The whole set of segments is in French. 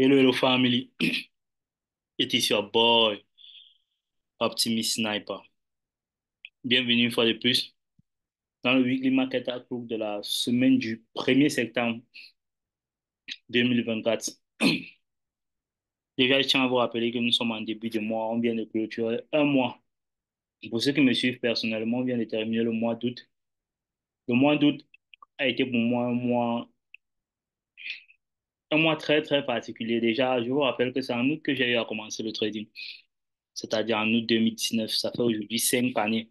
Hello, hello family. It is your boy, Optimist Sniper. Bienvenue une fois de plus dans le Weekly Market Outlook de la semaine du 1er septembre 2024. Déjà, je tiens à vous rappeler que nous sommes en début de mois. On vient de clôturer un mois. Pour ceux qui me suivent personnellement, on vient de terminer le mois d'août. Le mois d'août a été pour moi un mois très, très particulier. Déjà, je vous rappelle que c'est en août que j'ai eu à commencer le trading, c'est-à-dire en août 2019. Ça fait aujourd'hui 5 années.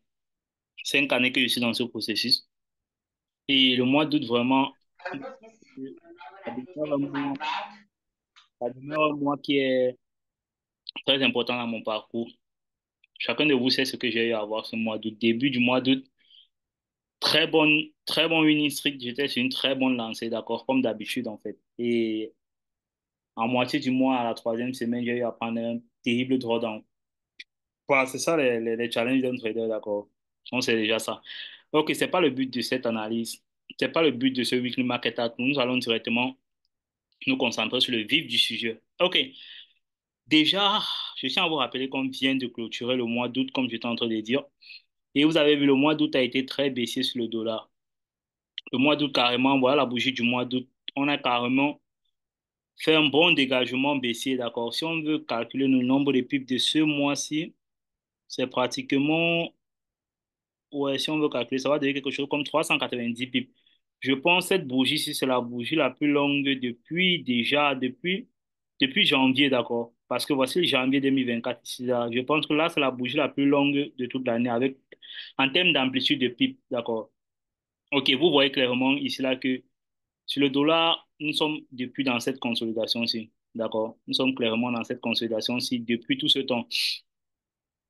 5 années que je suis dans ce processus. Et le mois d'août, vraiment, ça demeure un mois, ça demeure un mois qui est très important dans mon parcours. Chacun de vous sait ce que j'ai eu à voir ce mois d'août. Début du mois d'août, très bon winning streak. J'étais sur une très bonne lancée, d'accord, comme d'habitude, en fait. Et en moitié du mois, à la troisième semaine, j'ai eu à prendre un terrible drawdown. Voilà, c'est ça les challenges d'un trader, d'accord. On sait déjà ça. Ok, c'est pas le but de cette analyse. C'est pas le but de ce weekly market out. Nous allons directement nous concentrer sur le vif du sujet. Ok. Déjà, je tiens à vous rappeler qu'on vient de clôturer le mois d'août, comme j'étais en train de dire. Et vous avez vu, le mois d'août a été très baissier sur le dollar. Le mois d'août, carrément, voilà la bougie du mois d'août. On a carrément fait un bon dégagement baissier, d'accord. Si on veut calculer le nombre de pips de ce mois-ci, c'est pratiquement, ouais, si on veut calculer, ça va donner quelque chose comme 390 pips. Je pense que cette bougie-ci, c'est la bougie la plus longue depuis janvier, d'accord. Parce que voici le janvier 2024 ici, là. Je pense que là, c'est la bougie la plus longue de toute l'année en termes d'amplitude de pipe, d'accord. Ok, vous voyez clairement ici, là, que sur le dollar, nous sommes depuis dans cette consolidation-ci, d'accord. Nous sommes clairement dans cette consolidation-ci depuis tout ce temps.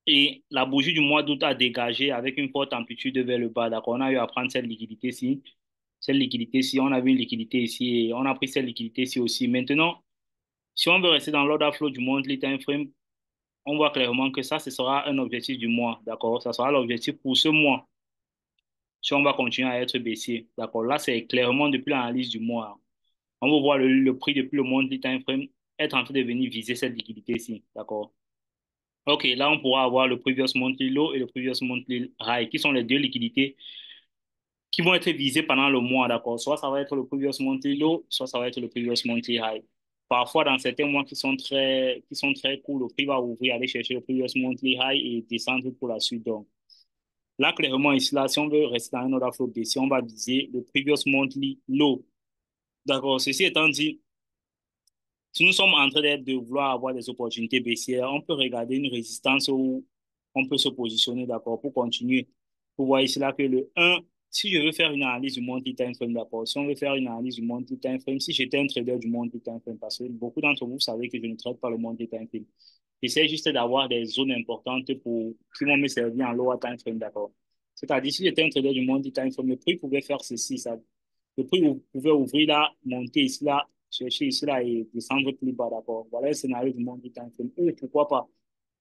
Et la bougie du mois d'août a dégagé avec une forte amplitude vers le bas, d'accord. On a eu à prendre cette liquidité-ci. Cette liquidité-ci, on avait une liquidité ici et on a pris cette liquidité-ci aussi. Maintenant, si on veut rester dans l'order flow du monthly time frame, on voit clairement que ça, ce sera un objectif du mois, d'accord? Ça sera l'objectif pour ce mois. Si on va continuer à être baissier, d'accord? Là, c'est clairement depuis l'analyse du mois. On va voir le prix depuis le monthly time frame être en train de venir viser cette liquidité-ci, d'accord? Ok, là, on pourra avoir le previous monthly low et le previous monthly high, qui sont les deux liquidités qui vont être visées pendant le mois, d'accord? Soit ça va être le previous monthly low, soit ça va être le previous monthly high. Parfois, dans certains mois qui sont très courts, le prix va ouvrir, aller chercher le previous monthly high et descendre pour la suite. Donc, là, clairement, ici, là, si on veut rester dans un order flow baissier, on va viser le previous monthly low. D'accord? Ceci étant dit, si nous sommes en train de vouloir avoir des opportunités baissières, on peut regarder une résistance où on peut se positionner, d'accord, pour continuer. Vous voyez ici là que le un, si je veux faire une analyse du monthly time frame, d'accord, si on veut faire une analyse du monthly time frame, si j'étais un trader du monthly time frame, parce que beaucoup d'entre vous savez que je ne traite pas le monthly time frame, j'essaie juste d'avoir des zones importantes qui vont me servir en lower time frame, d'accord. C'est-à-dire, si j'étais un trader du monthly time frame, le prix pouvait faire ceci, ça. Le prix pouvait ouvrir là, monter ici là, chercher ici là et descendre plus bas, d'accord. Voilà le scénario du monthly time frame. Ou pourquoi pas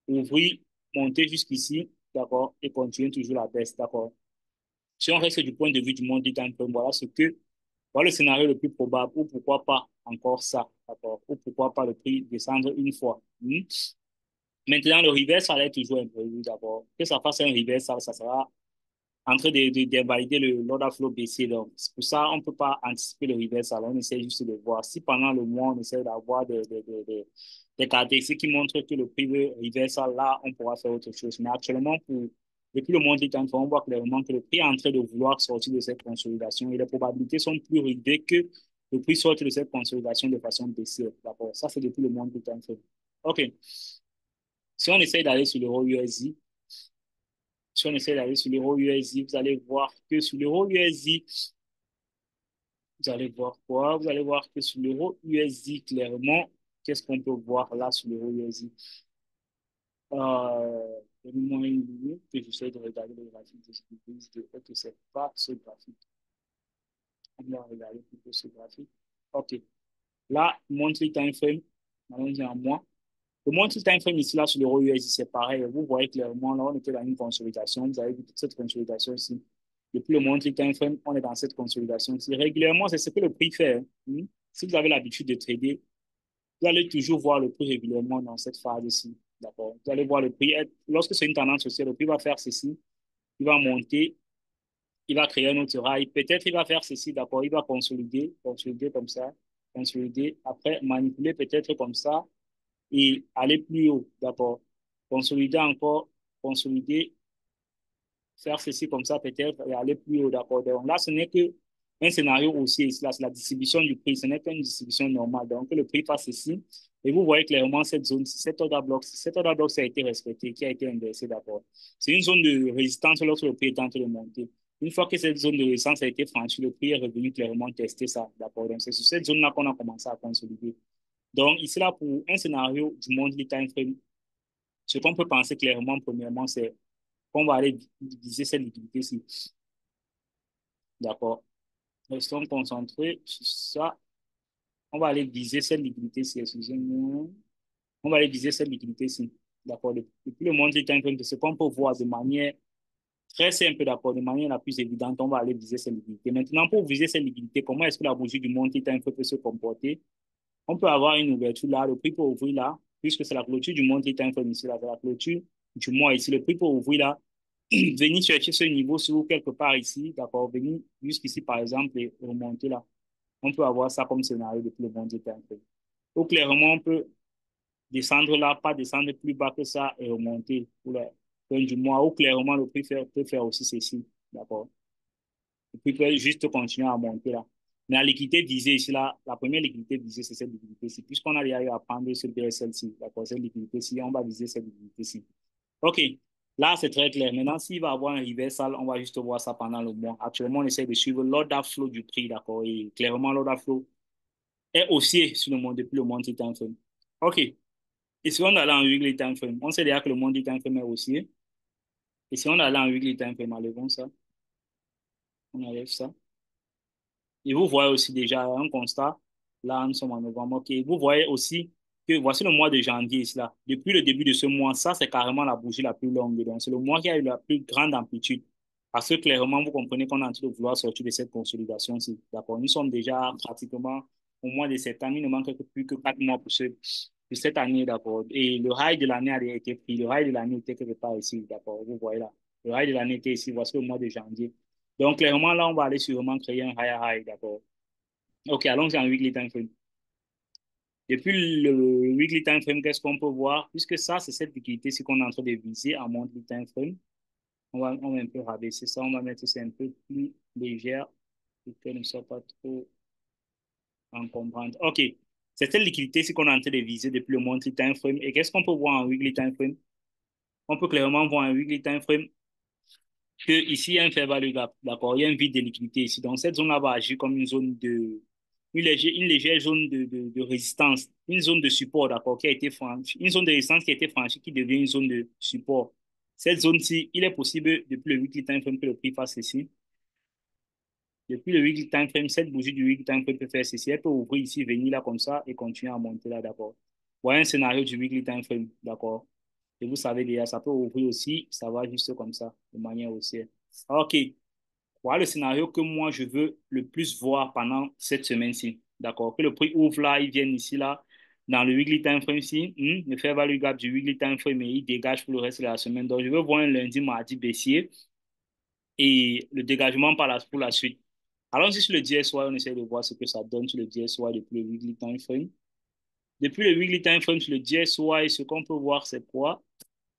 ouvrir, monter jusqu'ici, d'accord, et continuer toujours la baisse, d'accord. Si on reste du point de vue du monthly time frame, voilà le scénario le plus probable, ou pourquoi pas encore ça, d'accord, ou pourquoi pas le prix descendre une fois. Maintenant, le reverse, ça allait toujours imprévu, d'accord. Que ça fasse un reverse, ça sera en train d'invalider l'order flow baissier. Donc, c'est pour ça on ne peut pas anticiper le reversal. On essaie juste de voir. Si pendant le mois, on essaie d'avoir des caractéristiques qui montrent que le prix veut reversal, là, on pourra faire autre chose. Mais actuellement, depuis le mois de temps, on voit clairement que le prix est en train de vouloir sortir de cette consolidation et les probabilités sont plus élevées que le prix sorte de cette consolidation de façon baissière. D'accord? Ça, c'est depuis le mois de temps. OK. Si on essaie d'aller sur l'euro USD, si on essaie d'aller sur l'euro USD, vous allez voir que sur l'euro USD, vous allez voir quoi? Vous allez voir que sur l'euro USD, clairement, qu'est-ce qu'on peut voir là sur l'euro USD? Donnez-moi une minute que j'essaie de regarder le graphique de ce que c'est pas ce graphique. On va regarder plutôt ce graphique. OK. Là, monthly time frame, allons-y en mois. Le monthly time frame ici, là, sur l'euro USD, c'est pareil. Vous voyez clairement, là, on était dans une consolidation. Vous avez vu toute cette consolidation ici. Depuis le monthly time frame, on est dans cette consolidation ici. Régulièrement, c'est ce que le prix fait. Si vous avez l'habitude de trader, Vous allez toujours voir le prix régulièrement dans cette phase-ci. D'accord? Vous allez voir le prix. Lorsque c'est une tendance haussière, le prix va faire ceci. Il va monter. Il va créer un autre rail. Peut-être il va faire ceci. D'accord? Il va consolider, consolider comme ça, consolider. Après, manipuler peut-être comme ça et aller plus haut. D'accord? Consolider encore, consolider, faire ceci comme ça peut-être et aller plus haut. D'accord? Donc là, ce n'est que un scénario aussi. C'est la distribution du prix. Ce n'est qu'une distribution normale. Donc, que le prix fasse ceci. Et vous voyez clairement cette zone, cet order block, ça a été respecté, qui a été inversé d'abord. C'est une zone de résistance lorsque le prix est en train de monter. Une fois que cette zone de résistance a été franchie, le prix est revenu clairement tester ça, d'accord. Donc, c'est sur cette zone-là qu'on a commencé à consolider. Donc, ici, là, pour un scénario du monthly time frame, ce qu'on peut penser clairement, premièrement, c'est qu'on va aller viser cette liquidité-ci, d'accord. Restons concentrés sur ça. On va aller viser cette liquidité-ci, excusez-moi. On va aller viser cette liquidité-ci, d'accord. Depuis le monthly time frame, ce qu'on peut voir de manière très simple, d'accord, de manière la plus évidente, on va aller viser cette liquidité. Maintenant, pour viser cette liquidité, comment est-ce que la bougie du monthly time frame peut se comporter? On peut avoir une ouverture là, le prix peut ouvrir là, puisque c'est la clôture du monthly time frame ici, là, c'est la clôture du mois ici, le prix peut ouvrir là, venir chercher ce niveau sur quelque part ici, d'accord, venir jusqu'ici par exemple et remonter là. On peut avoir ça comme scénario depuis le monthly time frame. Ou clairement, on peut descendre là, pas descendre plus bas que ça et remonter pour la fin du mois, ou clairement le prix peut faire aussi ceci, d'accord. Le prix peut juste continuer à monter là. Mais la liquidité visée ici, là, la première liquidité visée, c'est cette liquidité-ci. Puisqu'on a déjà eu à prendre ce BSL-ci, d'accord, cette liquidité-ci, on va viser cette liquidité-ci. OK, là, c'est très clair. Maintenant, s'il va y avoir un reversal, on va juste voir ça pendant le mois. Actuellement, on essaie de suivre l'order flow du prix, d'accord, et clairement, l'order flow est haussier sur le monde depuis le monthly time frame. OK, et si on allait en weekly time frame, on sait déjà que le monthly time frame est haussier. Et si on allait en weekly time frame, enlevons ça, on enlève ça. Et vous voyez aussi déjà un constat. Là, nous sommes en novembre. OK. Vous voyez aussi que voici le mois de janvier, ici, là. Depuis le début de ce mois, ça, c'est carrément la bougie la plus longue. Donc, c'est le mois qui a eu la plus grande amplitude. Parce que clairement, vous comprenez qu'on est en train de vouloir sortir de cette consolidation-ci. D'accord? Nous sommes déjà pratiquement au mois de septembre. Il ne manque plus que 4 mois pour cette année. D'accord? Et le high de l'année a été pris. Le high de l'année était quelque part ici. D'accord? Vous voyez là. Le high de l'année était ici. Voici le mois de janvier. Donc, clairement, là, on va aller sûrement créer un higher high, d'accord? OK, allons-y en weekly time frame. Depuis le weekly time frame, qu'est-ce qu'on peut voir? Puisque ça, c'est cette liquidité-ci qu'on est en train de viser en monthly time frame. On va un peu rabaisser ça, on va mettre ça un peu plus légère pour qu'elle ne soit pas trop encombrante. OK, c'est cette liquidité-ci qu'on est en train de viser depuis le monthly time frame. Et qu'est-ce qu'on peut voir en weekly time frame? On peut clairement voir en weekly time frame que ici, il y a un fair value gap, d'accord? Il y a un vide de liquidité ici. Donc, cette zone-là va agir comme une légère zone de résistance, une zone de support, d'accord, qui a été franchie, une zone de résistance qui a été franchie, qui devient une zone de support. Cette zone-ci, il est possible, depuis le weekly time frame, que le prix fasse ceci. Depuis le weekly time frame, cette bougie du weekly time frame peut faire ceci. Elle peut ouvrir ici, venir là comme ça et continuer à monter là, d'accord? Voilà un scénario du weekly time frame, d'accord? Et vous savez déjà, ça peut ouvrir aussi, ça va juste comme ça, de manière haussière. OK. Voilà le scénario que moi, je veux le plus voir pendant cette semaine-ci. D'accord? Que le prix ouvre là, il vienne ici, là, dans le weekly time frame-ci, le fair value gap du weekly time frame, et il dégage pour le reste de la semaine. Donc, je veux voir un lundi, mardi baissier et le dégagement pour la suite. Allons-y sur le DSY, on essaie de voir ce que ça donne sur le DSY depuis le weekly time frame. Depuis le weekly time frame sur le DSY, ce qu'on peut voir, c'est quoi?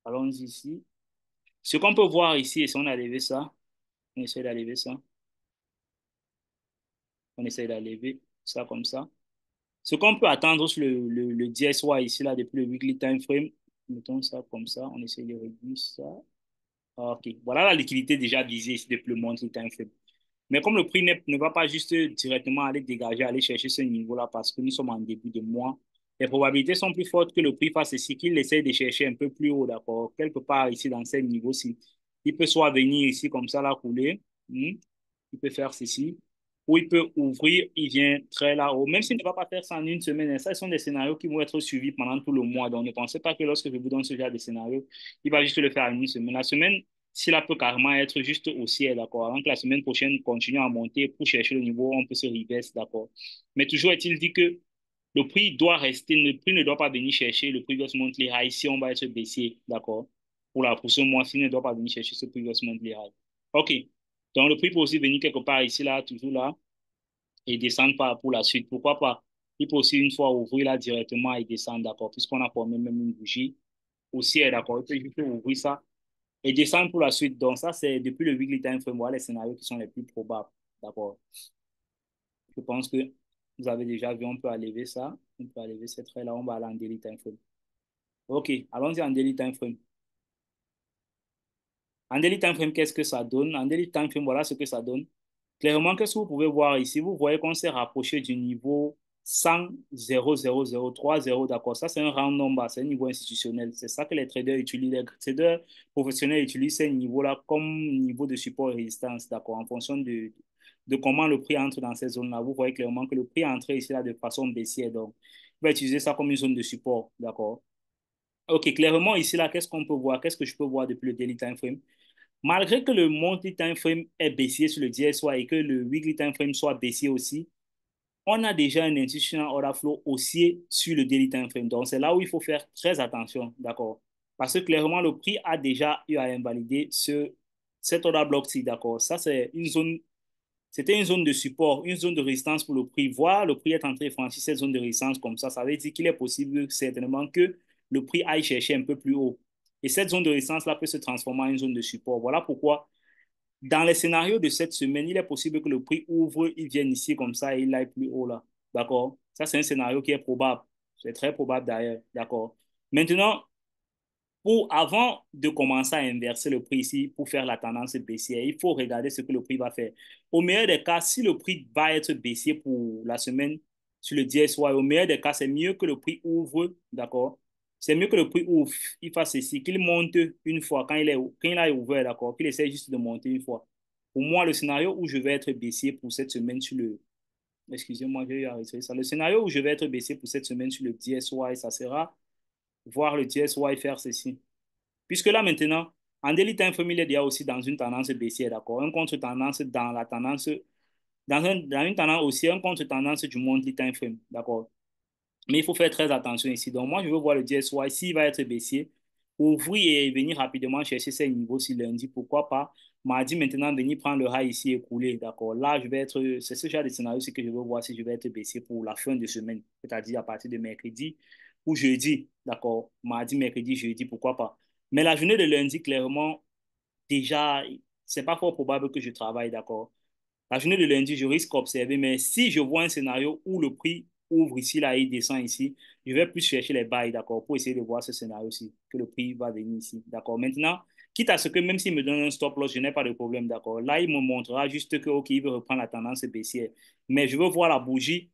Allons-y ici. Ce qu'on peut voir ici, et si on a levé ça, on essaie d'enlever ça. On essaie d'enlever ça comme ça. Ce qu'on peut attendre sur le DSY ici, là, depuis le weekly time frame, mettons ça comme ça, on essaie de réduire ça. OK. Voilà la liquidité déjà visée ici depuis le monthly time frame. Mais comme le prix ne va pas juste directement aller dégager, aller chercher ce niveau-là parce que nous sommes en début de mois, les probabilités sont plus fortes que le prix fasse ici, qu'il essaie de chercher un peu plus haut, d'accord, quelque part ici dans ces niveaux-ci. Il peut soit venir ici comme ça, là, couler. Il peut faire ceci. Ou il peut ouvrir, il vient très là-haut. Même s'il ne va pas faire ça en une semaine, ça, ce sont des scénarios qui vont être suivis pendant tout le mois. Donc, ne pensez pas que lorsque je vous donne ce genre de scénario, il va juste le faire en une semaine. La semaine, s'il peut carrément être juste haussière, d'accord. Avant que la semaine prochaine continue à monter pour chercher le niveau, on peut se reverse, d'accord. Mais toujours est-il dit que Le prix doit rester, le prix ne doit pas venir chercher le previous monthly high si on va être baissier, d'accord? Pour ce mois-ci, il ne doit pas venir chercher ce previous monthly high. OK. Donc, le prix peut aussi venir quelque part ici, là, toujours là, et descendre pas pour la suite. Pourquoi pas? Il peut aussi, une fois ouvrir là directement et descendre, d'accord? Puisqu'on a formé même une bougie aussi, d'accord? Il peut juste ouvrir ça et descendre pour la suite. Donc, ça, c'est depuis le weekly time frame, voilà les scénarios qui sont les plus probables, d'accord? Je pense que vous avez déjà vu, on peut enlever ça. On peut enlever cette trait-là, on va aller en daily time frame. OK, allons-y en daily time frame. En daily time frame, qu'est-ce que ça donne? En daily time frame, voilà ce que ça donne. Clairement, qu'est-ce que vous pouvez voir ici? Vous voyez qu'on s'est rapproché du niveau 100,0003,0, d'accord? Ça, c'est un round number, c'est un niveau institutionnel. C'est ça que les traders utilisent. Les traders professionnels utilisent ces niveaux-là comme niveau de support et résistance, d'accord? En fonction de comment le prix entre dans ces zones-là. Vous voyez clairement que le prix est entré ici là, de façon baissière. Donc, on va utiliser ça comme une zone de support, d'accord? OK, clairement, ici, là, qu'est-ce qu'on peut voir? Qu'est-ce que je peux voir depuis le daily time frame? Malgré que le monthly time frame est baissier sur le DSY et que le weekly time frame soit baissier aussi, on a déjà un institutional order flow haussier sur le daily time frame. Donc, c'est là où il faut faire très attention, d'accord? Parce que clairement, le prix a déjà eu à invalider cet order block-ci, d'accord? Ça, c'était une zone de support, une zone de résistance pour le prix. Voir le prix est en train de franchir cette zone de résistance comme ça veut dire qu'il est possible certainement que le prix aille chercher un peu plus haut. Et cette zone de résistance-là peut se transformer en une zone de support. Voilà pourquoi, dans les scénarios de cette semaine, il est possible que le prix ouvre, il vienne ici comme ça et il aille plus haut là. D'accord? Ça, c'est un scénario qui est probable. C'est très probable d'ailleurs. D'accord? Maintenant, avant de commencer à inverser le prix ici pour faire la tendance baissière, il faut regarder ce que le prix va faire. Au meilleur des cas, si le prix va être baissier pour la semaine sur le DSY, au meilleur des cas, c'est mieux que le prix ouvre, d'accord? C'est mieux que le prix ouvre, il fasse ceci, qu'il monte une fois quand il a ouvert, d'accord? Qu'il essaie juste de monter une fois. Pour moi, le scénario où je vais être baissier pour cette semaine sur le... Excusez-moi, j'ai eu à retirer ça. Le scénario où je vais être baissier pour cette semaine sur le DSY, ça sera voir le DSY faire ceci. Puisque là, maintenant, en daily time frame, il est déjà aussi dans une tendance baissière, d'accord? Un contre-tendance dans la tendance, dans une tendance haussière, un contre-tendance du monthly time frame, d'accord? Mais il faut faire très attention ici. Donc, moi, je veux voir le DSY s'il va être baissier, ouvrir et venir rapidement chercher ces niveaux si lundi, pourquoi pas. Mardi, maintenant, venir prendre le high ici et couler, d'accord? Là, c'est ce genre de scénario que je veux voir si je vais être baissier pour la fin de semaine, c'est-à-dire à partir de mercredi ou jeudi, d'accord? Mardi, mercredi, jeudi, pourquoi pas. Mais la journée de lundi, clairement, déjà, c'est pas fort probable que je travaille, d'accord? La journée de lundi, je risque d'observer, mais si je vois un scénario où le prix ouvre ici, là, il descend ici, je vais plus chercher les bails, d'accord, pour essayer de voir ce scénario-ci, que le prix va venir ici, d'accord. Maintenant, quitte à ce que même s'il me donne un stop loss, je n'ai pas de problème, d'accord. Là, il me montrera juste que, OK, il veut reprendre la tendance baissière. Mais je veux voir la bougie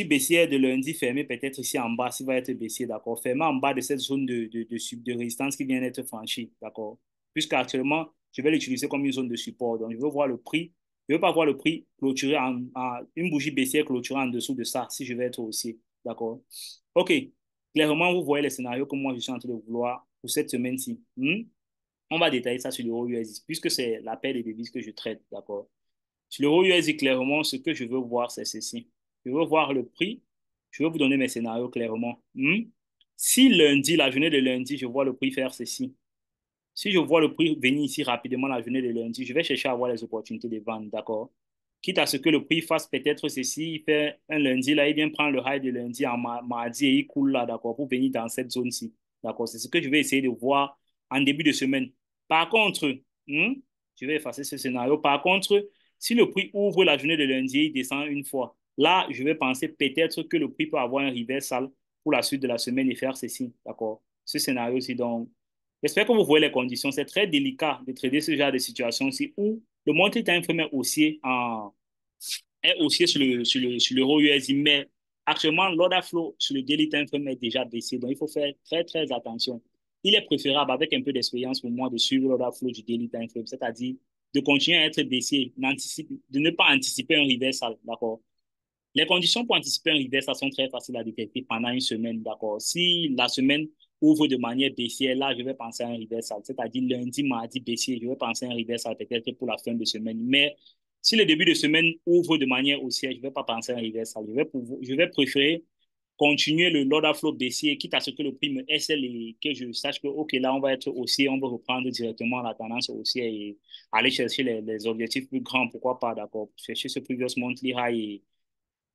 baissière de lundi fermée peut-être ici en bas, s'il va être baissier, d'accord. Fermée en bas de cette zone de résistance qui vient d'être franchie, d'accord. Puisqu'actuellement, je vais l'utiliser comme une zone de support. Donc, je veux voir le prix. Je ne veux pas voir le prix clôturer une bougie baissière clôturer en dessous de ça, si je vais être haussier, d'accord. OK. Clairement, vous voyez les scénarios que moi, je suis en train de vouloir pour cette semaine-ci. On va détailler ça sur l'euro USD, puisque c'est la paire de devises que je traite, d'accord. Sur l'euro USD, clairement, ce que je veux voir, c'est ceci. Je veux voir le prix. Je vais vous donner mes scénarios clairement. Si lundi, la journée de lundi, je vois le prix faire ceci. Si je vois le prix venir ici rapidement la journée de lundi, je vais chercher à avoir les opportunités de vente, d'accord? Quitte à ce que le prix fasse peut-être ceci, il fait un lundi, là, il vient prendre le high de lundi en mardi et il coule là, d'accord, pour venir dans cette zone-ci, d'accord? C'est ce que je vais essayer de voir en début de semaine. Par contre, je vais effacer ce scénario. Par contre, si le prix ouvre la journée de lundi et il descend une fois, là, je vais penser peut-être que le prix peut avoir un reversal pour la suite de la semaine et faire ceci, d'accord? Ce scénario-ci, donc, j'espère que vous voyez les conditions. C'est très délicat de trader ce genre de situation-ci où le monthly time frame est haussier sur l'euro USD, mais actuellement, l'order flow sur le daily time frame est déjà baissé. Donc, il faut faire très, très attention. Il est préférable, avec un peu d'expérience pour moi, de suivre l'order flow du daily time frame, c'est-à-dire de continuer à être baissier, de ne pas anticiper un reversal, d'accord? Les conditions pour anticiper un reversal sont très faciles à détecter pendant une semaine, d'accord? Si la semaine ouvre de manière baissière, là, je vais penser à un reversal, c'est-à-dire lundi, mardi baissier, je vais penser à un reversal peut-être pour la fin de semaine. Mais Si le début de semaine ouvre de manière haussière, je ne vais pas penser à un reversal. Je vais préférer continuer le l'order flow baissier, quitte à ce que le prix me SL et que je sache que, OK, là, on va être haussier, on va reprendre directement la tendance haussière et aller chercher les objectifs plus grands, pourquoi pas, d'accord, chercher ce previous monthly high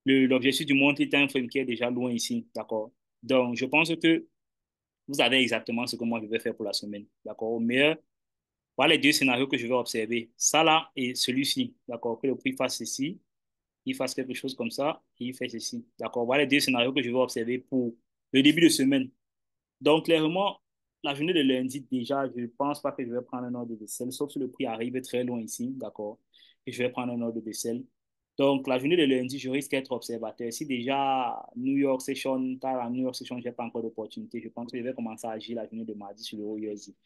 et l'objectif du monthly time frame qui est déjà loin ici, d'accord. Donc, je pense que vous avez exactement ce que moi je vais faire pour la semaine, d'accord. Au meilleur, voilà les deux scénarios que je vais observer. Ça là et celui-ci, d'accord, que le prix fasse ceci, il fasse quelque chose comme ça, et il fait ceci. D'accord? Voilà les deux scénarios que je vais observer pour le début de semaine. Donc, clairement, la journée de lundi, déjà, je ne pense pas que je vais prendre un ordre de sel, sauf si le prix arrive très loin ici, d'accord? Et je vais prendre un ordre de sel. Donc, la journée de lundi, je risque d'être observateur. Si déjà New York Session, tard à New York Session, je n'ai pas encore d'opportunité, je pense que je vais commencer à agir la journée de mardi sur le OUSI.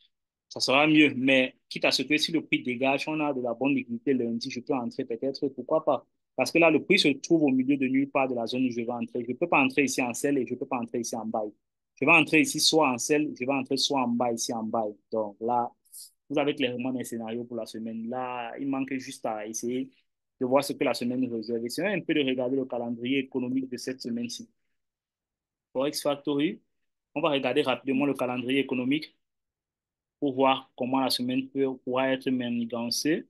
Ça sera mieux. Mais quitte à ce que si le prix dégage, on a de la bonne liquidité lundi, je peux entrer peut-être, pourquoi pas? Parce que là, le prix se trouve au milieu de nulle part de la zone où je vais entrer. Je ne peux pas entrer ici en sell et je ne peux pas entrer ici en buy. Je vais entrer ici soit en sell, je vais entrer soit en buy ici en buy. Donc là, vous avez clairement mes scénarios pour la semaine. Là, il manque juste à essayer de voir ce que la semaine nous réserve. C'est un peu de regarder le calendrier économique de cette semaine-ci. Forex Factory, on va regarder rapidement le calendrier économique pour voir comment la semaine pourra être manigancée.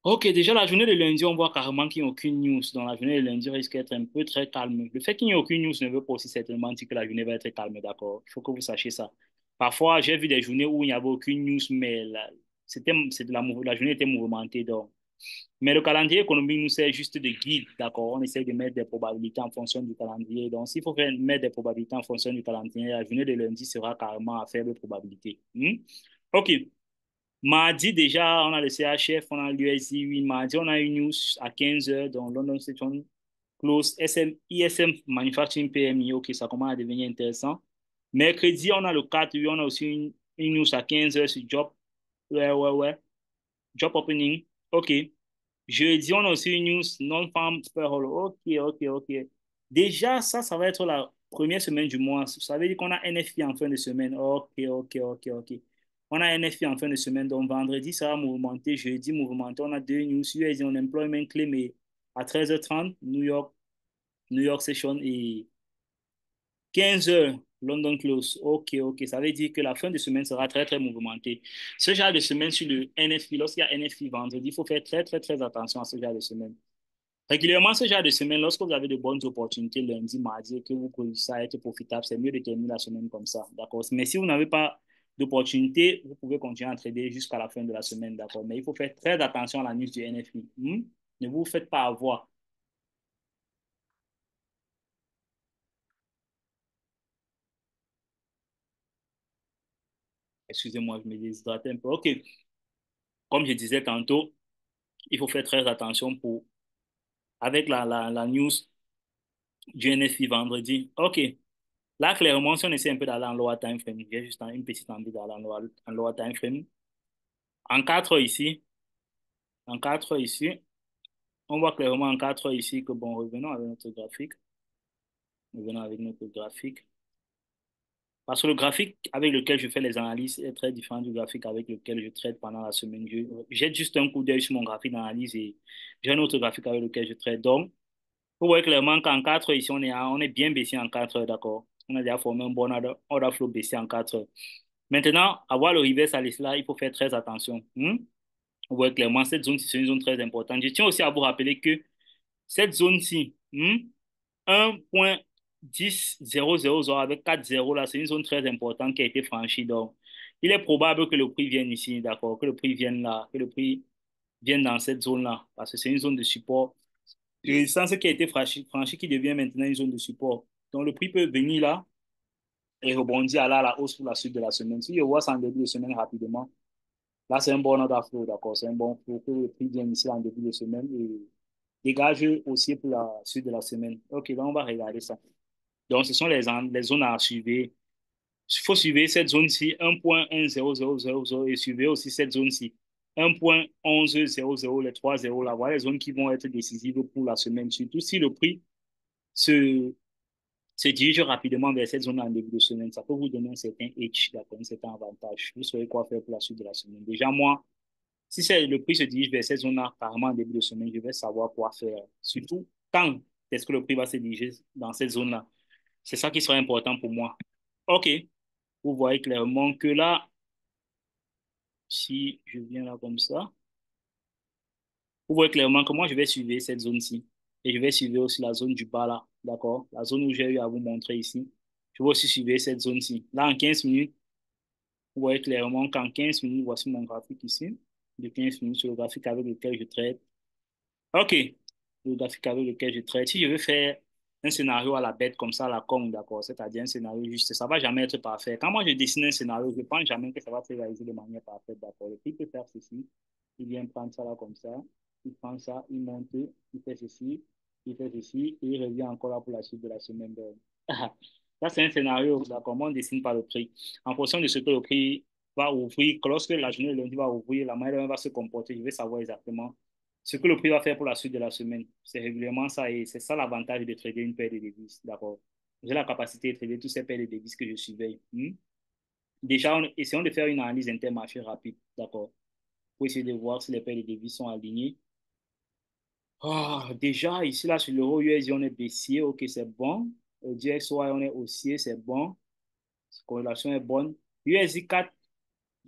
Ok, déjà la journée de lundi, on voit carrément qu'il n'y a aucune news. Donc la journée de lundi risque d'être un peu très calme. Le fait qu'il n'y ait aucune news ne veut pas aussi certainement dire que la journée va être calme, d'accord? Il faut que vous sachiez ça. Parfois, j'ai vu des journées où il n'y avait aucune news, mais la journée était mouvementée. Donc. Mais le calendrier économique nous sert juste de guide, d'accord? On essaie de mettre des probabilités en fonction du calendrier. Donc, s'il faut mettre des probabilités en fonction du calendrier, la journée de lundi sera carrément à faible probabilité. OK. Mardi, déjà, on a le CHF, on a l'USD, oui. Mardi, on a une news à 15 heures dans London Session Close, ISM Manufacturing PMI. OK, ça commence à devenir intéressant. Mercredi, on a le 4, oui, on a aussi une news à 15 heures sur Job. Ouais, ouais, ouais. Job Opening. OK. Jeudi, on a aussi une news non-farm payroll. OK, OK, OK. Déjà, ça va être la première semaine du mois. Ça veut dire qu'on a NFI en fin de semaine. OK, OK, OK, OK. On a NFI en fin de semaine. Donc, vendredi, ça va mouvementé. Jeudi, mouvementé. On a deux news. US on employment claim et à 13h30, New York Session et 15 heures, London Close. OK, OK. Ça veut dire que la fin de semaine sera très, très mouvementée. Ce genre de semaine sur le NFI, lorsqu'il y a NFI vendredi, il faut faire très, très, très attention à ce genre de semaine. Régulièrement, ce genre de semaine, lorsque vous avez de bonnes opportunités lundi, mardi, et que vous commencez à être profitable, c'est mieux de terminer la semaine comme ça, d'accord? Mais si vous n'avez pas d'opportunité, vous pouvez continuer à trader jusqu'à la fin de la semaine, d'accord? Mais il faut faire très attention à la news du NFI. Ne vous faites pas avoir. Excusez-moi, je me déshydrate un peu. OK. Comme je disais tantôt, il faut faire très attention avec la news du NFI vendredi. OK. Là, clairement, si on essaie un peu d'aller en lower time frame, j'ai juste une petite envie d'aller en lower time frame. En 4 heures ici, en 4 heures ici, on voit clairement en 4 heures ici que, bon, revenons avec notre graphique. Revenons avec notre graphique. Parce que le graphique avec lequel je fais les analyses est très différent du graphique avec lequel je traite pendant la semaine. J'ai juste un coup d'œil sur mon graphique d'analyse et j'ai un autre graphique avec lequel je traite. Donc, vous voyez clairement qu'en 4 heures ici, on est bien baissé en 4 heures, d'accord? On a déjà formé un bon order flow baissé en 4 heures. Maintenant, avoir le reverse à l'isla, il faut faire très attention. Vous voyez clairement, cette zone-ci, c'est une zone très importante. Je tiens aussi à vous rappeler que cette zone-ci, 1.10000 avec 4 zéros là, c'est une zone très importante qui a été franchie. Donc, il est probable que le prix vienne ici, d'accord, que le prix vienne là, que le prix vienne dans cette zone-là, parce que c'est une zone de support. De résistance qui a été franchie qui devient maintenant une zone de support. Donc, le prix peut venir là et rebondir à la hausse pour la suite de la semaine. Si je vois ça en début de semaine rapidement, là, c'est un bon ordre flow, d'accord, c'est un bon flow que le prix vienne ici en début de semaine et dégage aussi pour la suite de la semaine. Ok, donc on va regarder ça. Donc, ce sont les zones à suivre. Il faut suivre cette zone-ci, 1.10000 et suivre aussi cette zone-ci, 1.1100, les 3 zéros là. Voilà les zones qui vont être décisives pour la semaine, surtout si le prix se, se dirige rapidement vers cette zone en début de semaine. Ça peut vous donner un certain edge, d'accord, un certain avantage. Vous saurez quoi faire pour la suite de la semaine. Déjà, moi, Si le prix se dirige vers cette zone-là, carrément en début de semaine, je vais savoir quoi faire. Surtout, quand est-ce que le prix va se diriger dans cette zone-là? C'est ça qui sera important pour moi. OK, vous voyez clairement que là, si je viens là comme ça, vous voyez clairement que moi, je vais suivre cette zone-ci. Et je vais suivre aussi la zone du bas là, d'accord? La zone où j'ai eu à vous montrer ici. Je vais aussi suivre cette zone-ci. Là, en 15 minutes, vous voyez clairement qu'en 15 minutes, voici mon graphique ici, de 15 minutes sur le graphique avec lequel je traite. OK, le graphique avec lequel je traite. Si je veux faire un scénario à la bête comme ça, à la con, d'accord, c'est-à-dire un scénario juste, ça va jamais être parfait. Quand moi je dessine un scénario, je ne pense jamais que ça va se réaliser de manière parfaite, d'accord. Le type peut faire ceci, il vient prendre ça là comme ça, il prend ça, il monte, il fait ceci, et il revient encore là pour la suite de la semaine. Donc, ça, c'est un scénario, d'accord, moi on dessine par le prix. En fonction de ce que le prix va ouvrir, que lorsque la journée de lundi va ouvrir, la manière dont elle va se comporter, je vais savoir exactement ce que le prix va faire pour la suite de la semaine. C'est régulièrement ça et c'est ça l'avantage de trader une paire de devises. D'accord. J'ai la capacité de trader toutes ces paires de devises que je surveille. Déjà, essayons de faire une analyse intermarché rapide. D'accord. Pour essayer de voir si les paires de devises sont alignées. Déjà, ici, là, sur l'euro USD, on est baissier. OK, c'est bon. Au DXY, on est haussier. C'est bon. La corrélation est bonne. USD 4,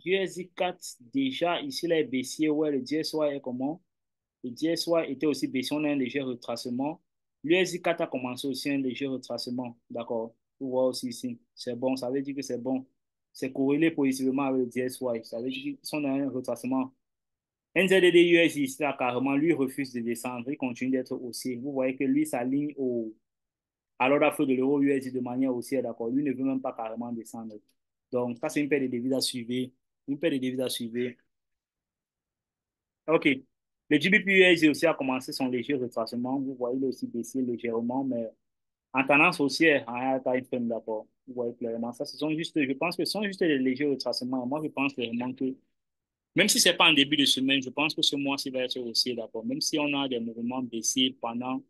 USD 4, déjà, ici, là, est baissier. Ouais, le DXY est comment? Le DSY était aussi baissé, on a un léger retracement. L'USI4 a commencé aussi un léger retracement. D'accord. Vous voyez aussi ici. C'est bon, ça veut dire que c'est bon. C'est corrélé positivement avec le DSY. Ça veut dire qu'ils sont dans un retracement. NZDD USI, ici, là, carrément, lui refuse de descendre. Il continue d'être haussier. Vous voyez que lui s'aligne à l'ordre à feu de l'euro USI de manière haussière. D'accord. Lui ne veut même pas carrément descendre. Donc, ça, c'est une paire de devises à suivre. Une paire de devises à suivre. OK. Le GBP aussi a commencé son léger retracement. Vous voyez, il a aussi baissé légèrement, mais en tendance haussière, en higher time frame d'abord. Vous voyez clairement ça. Ce sont juste, je pense que ce sont juste des légers retracements. Moi, je pense clairement que, même si ce n'est pas en début de semaine, je pense que ce mois-ci va être haussier d'abord. Même si on a des mouvements baissiers pendant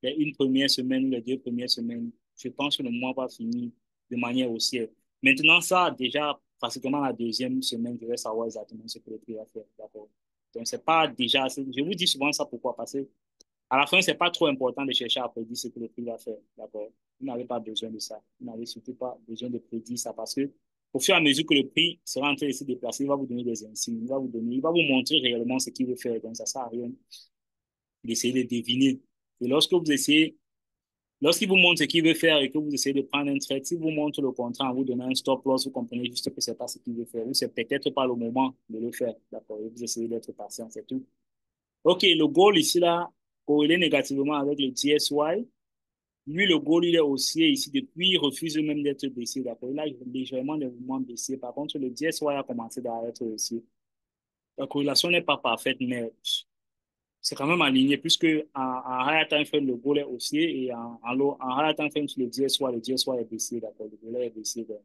une première semaine ou les deux premières semaines, je pense que le mois va finir de manière haussière. Maintenant, ça, déjà, pratiquement la deuxième semaine, je vais savoir exactement ce que le prix va faire. D'accord. Donc, c'est pas déjà, je vous dis souvent ça pourquoi? Parce que à la fin, c'est pas trop important de chercher à prédire ce que le prix va faire. D'accord. Vous n'avez pas besoin de ça. Vous n'avez surtout pas besoin de prédire ça parce que au fur et à mesure que le prix sera en train de se déplacer, il va vous donner des insignes, il va vous montrer réellement ce qu'il veut faire. Donc, ça ne sert à rien d'essayer de deviner. Et lorsqu'il vous montre ce qu'il veut faire et que vous essayez de prendre un trade, s'il vous montre le contrat en vous donnant un stop loss, vous comprenez juste que ce n'est pas ce qu'il veut faire ou c'est peut-être pas le moment de le faire. D'accord. Et vous essayez d'être patient, c'est tout. OK, le goal ici, là, corrélé négativement avec le DSY. Lui, le goal, il est haussier ici depuis, il refuse même d'être baissé. D'accord. Il a légèrement des mouvements baissés. Par contre, le DSY a commencé à être haussier. La corrélation n'est pas parfaite, mais c'est quand même aligné, puisque en higher time frame, le goal est haussier et en higher time frame, sur le DSY est baissé. D'accord. Le goal est baissé. Donc,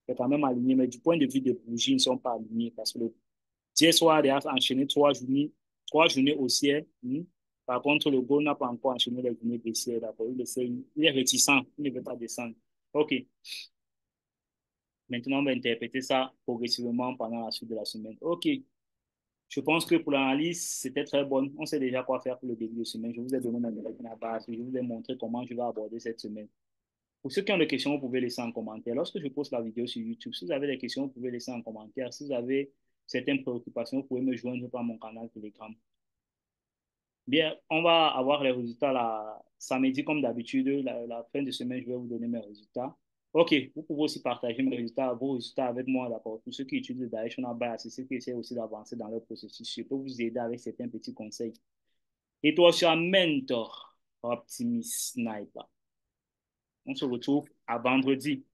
c'est quand même aligné, mais du point de vue des bougies, ils ne sont pas alignés parce que le DSY a enchaîné 3 journées haussières. Par contre, le Go n'a pas encore enchaîné les journées baissières. D'accord. Il est réticent. Il ne veut pas descendre. OK. Maintenant, on va interpréter ça progressivement pendant la suite de la semaine. OK. Je pense que pour l'analyse, c'était très bon. On sait déjà quoi faire pour le début de semaine. Je vous ai donné ma nouvelle base. Je vous ai montré comment je vais aborder cette semaine. Pour ceux qui ont des questions, vous pouvez laisser en commentaire. Lorsque je poste la vidéo sur YouTube, si vous avez des questions, vous pouvez laisser en commentaire. Si vous avez certaines préoccupations, vous pouvez me joindre par mon canal Telegram. Bien, on va avoir les résultats samedi comme d'habitude. La fin de semaine, je vais vous donner mes résultats. OK, vous pouvez aussi partager mes résultats, vos résultats avec moi, d'accord. Tous ceux qui utilisent le Directional Bias, c'est ceux qui essaient aussi d'avancer dans leur processus. Je peux vous aider avec certains petits conseils. Et toi, je suis un mentor, Optimus Sniper. On se retrouve à vendredi.